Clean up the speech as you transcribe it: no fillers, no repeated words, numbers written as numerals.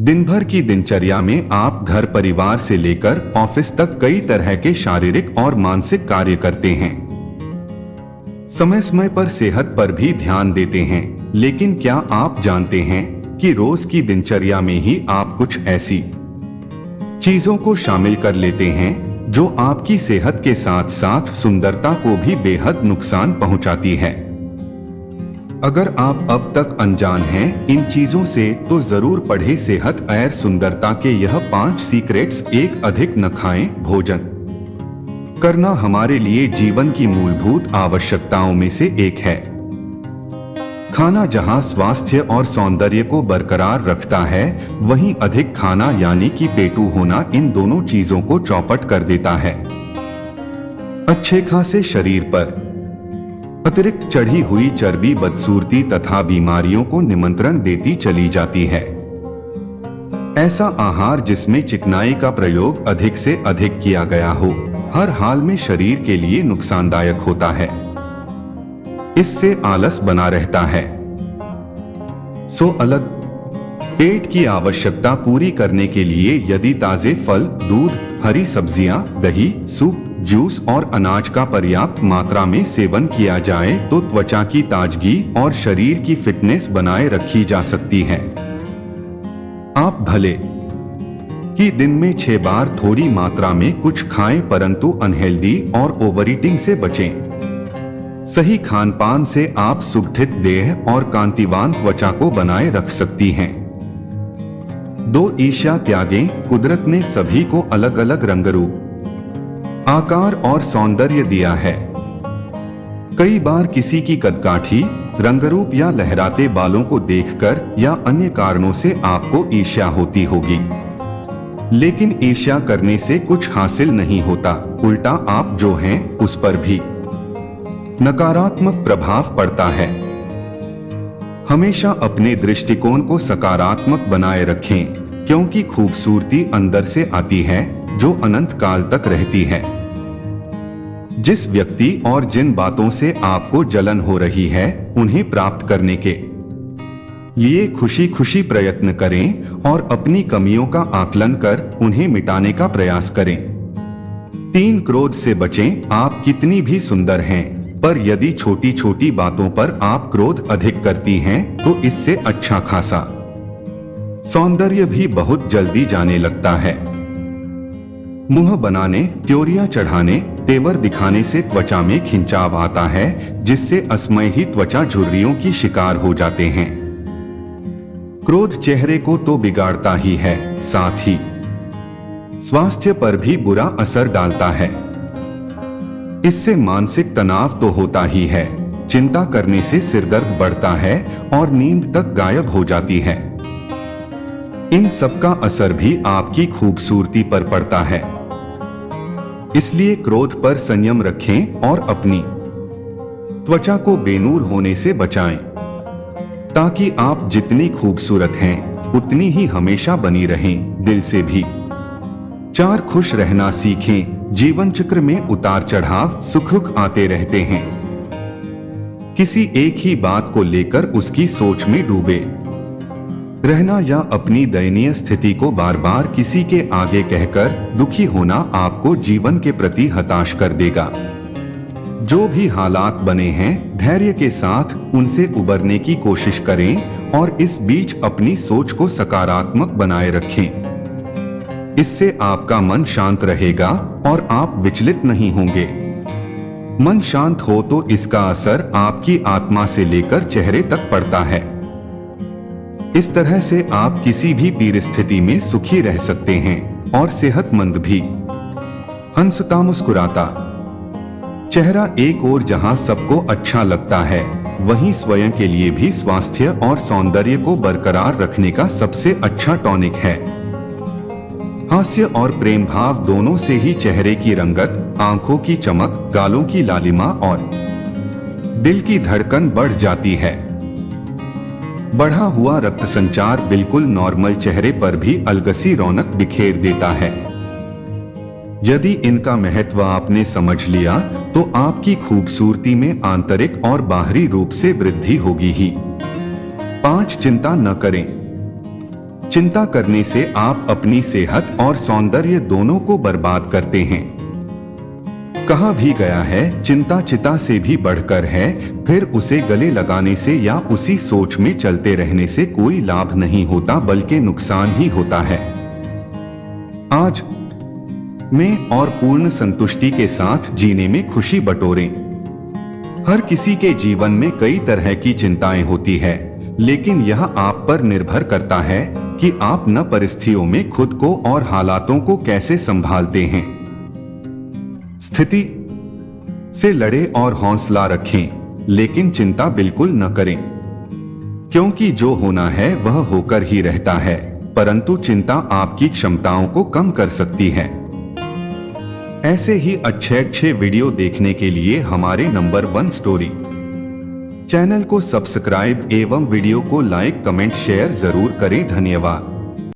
दिन भर की दिनचर्या में आप घर परिवार से लेकर ऑफिस तक कई तरह के शारीरिक और मानसिक कार्य करते हैं। समय समय पर सेहत पर भी ध्यान देते हैं, लेकिन क्या आप जानते हैं कि रोज की दिनचर्या में ही आप कुछ ऐसी चीजों को शामिल कर लेते हैं जो आपकी सेहत के साथ साथ सुंदरता को भी बेहद नुकसान पहुंचाती है। अगर आप अब तक अनजान हैं इन चीजों से तो जरूर पढ़ें सेहत और सुंदरता के यह 5 सीक्रेट्स। एक, अधिक न खाएं। भोजन करना हमारे लिए जीवन की मूलभूत आवश्यकताओं में से एक है। खाना जहां स्वास्थ्य और सौंदर्य को बरकरार रखता है, वहीं अधिक खाना यानी कि पेटू होना इन दोनों चीजों को चौपट कर देता है। अच्छे खासे शरीर पर अतिरिक्त चढ़ी हुई चर्बी बदसूरती तथा बीमारियों को निमंत्रण देती चली जाती है। ऐसा आहार जिसमें चिकनाई का प्रयोग अधिक से अधिक किया गया हो, हर हाल में शरीर के लिए नुकसानदायक होता है। इससे आलस बना रहता है। अलग पेट की आवश्यकता पूरी करने के लिए यदि ताजे फल, दूध, हरी सब्जियां, दही, सूप, जूस और अनाज का पर्याप्त मात्रा में सेवन किया जाए तो त्वचा की ताजगी और शरीर की फिटनेस बनाए रखी जा सकती है। आप भले कि दिन में 6 बार थोड़ी मात्रा में कुछ खाएं, परंतु अनहेल्दी और ओवर ईटिंग से बचें। सही खानपान से आप सुगठित देह और कांतिवान त्वचा को बनाए रख सकती हैं। 2, ईर्ष्या त्यागें। कुदरत ने सभी को अलग अलग रंग रूप, आकार और सौंदर्य दिया है। कई बार किसी की कदकाठी, रंगरूप या लहराते बालों को देखकर या अन्य कारणों से आपको ईर्ष्या होती होगी, लेकिन ईर्ष्या करने से कुछ हासिल नहीं होता। उल्टा आप जो हैं उस पर भी नकारात्मक प्रभाव पड़ता है। हमेशा अपने दृष्टिकोण को सकारात्मक बनाए रखें, क्योंकि खूबसूरती अंदर से आती है जो अनंत काल तक रहती है। जिस व्यक्ति और जिन बातों से आपको जलन हो रही है, उन्हें प्राप्त करने के लिए खुशी खुशी प्रयत्न करें और अपनी कमियों का आकलन कर उन्हें मिटाने का प्रयास करें। 3, क्रोध से बचें। आप कितनी भी सुंदर हैं, पर यदि छोटी छोटी बातों पर आप क्रोध अधिक करती हैं तो इससे अच्छा खासा सौंदर्य भी बहुत जल्दी जाने लगता है। मुंह बनाने, त्योरियां चढ़ाने, तेवर दिखाने से त्वचा में खिंचाव आता है, जिससे असमय ही त्वचा झुर्रियों की शिकार हो जाते हैं। क्रोध चेहरे को तो बिगाड़ता ही है, साथ ही स्वास्थ्य पर भी बुरा असर डालता है। इससे मानसिक तनाव तो होता ही है, चिंता करने से सिरदर्द बढ़ता है और नींद तक गायब हो जाती है। इन सब का असर भी आपकी खूबसूरती पर पड़ता है। इसलिए क्रोध पर संयम रखें और अपनी त्वचा को बेनूर होने से बचाएं, ताकि आप जितनी खूबसूरत हैं उतनी ही हमेशा बनी रहें। दिल से भी 4, खुश रहना सीखें। जीवन चक्र में उतार चढ़ाव, सुख दुख आते रहते हैं। किसी एक ही बात को लेकर उसकी सोच में डूबे रहना या अपनी दयनीय स्थिति को बार बार किसी के आगे कहकर दुखी होना आपको जीवन के प्रति हताश कर देगा। जो भी हालात बने हैं, धैर्य के साथ उनसे उबरने की कोशिश करें और इस बीच अपनी सोच को सकारात्मक बनाए रखें। इससे आपका मन शांत रहेगा और आप विचलित नहीं होंगे। मन शांत हो तो इसका असर आपकी आत्मा से लेकर चेहरे तक पड़ता है। इस तरह से आप किसी भी परिस्थिति में सुखी रह सकते हैं और सेहतमंद भी। हंसता मुस्कुराता चेहरा एक ओर जहां सबको अच्छा लगता है, वहीं स्वयं के लिए भी स्वास्थ्य और सौंदर्य को बरकरार रखने का सबसे अच्छा टॉनिक है। हास्य और प्रेम भाव दोनों से ही चेहरे की रंगत, आंखों की चमक, गालों की लालिमा और दिल की धड़कन बढ़ जाती है। बढ़ा हुआ रक्त संचार बिल्कुल नॉर्मल चेहरे पर भी अलगसी रौनक बिखेर देता है। यदि इनका महत्व आपने समझ लिया तो आपकी खूबसूरती में आंतरिक और बाहरी रूप से वृद्धि होगी ही। 5, चिंता न करें। चिंता करने से आप अपनी सेहत और सौंदर्य दोनों को बर्बाद करते हैं। कहा भी गया है, चिंता चिता से भी बढ़कर है, फिर उसे गले लगाने से या उसी सोच में चलते रहने से कोई लाभ नहीं होता बल्कि नुकसान ही होता है। आज में और पूर्ण संतुष्टि के साथ जीने में खुशी बटोरें। हर किसी के जीवन में कई तरह की चिंताएं होती है, लेकिन यह आप पर निर्भर करता है कि आप न परिस्थितियों में खुद को और हालातों को कैसे संभालते हैं। स्थिति से लड़े और हौसला रखें, लेकिन चिंता बिल्कुल न करें, क्योंकि जो होना है वह होकर ही रहता है, परंतु चिंता आपकी क्षमताओं को कम कर सकती है। ऐसे ही अच्छे वीडियो देखने के लिए हमारे नंबर 1 स्टोरी चैनल को सब्सक्राइब एवं वीडियो को लाइक कमेंट शेयर जरूर करें। धन्यवाद।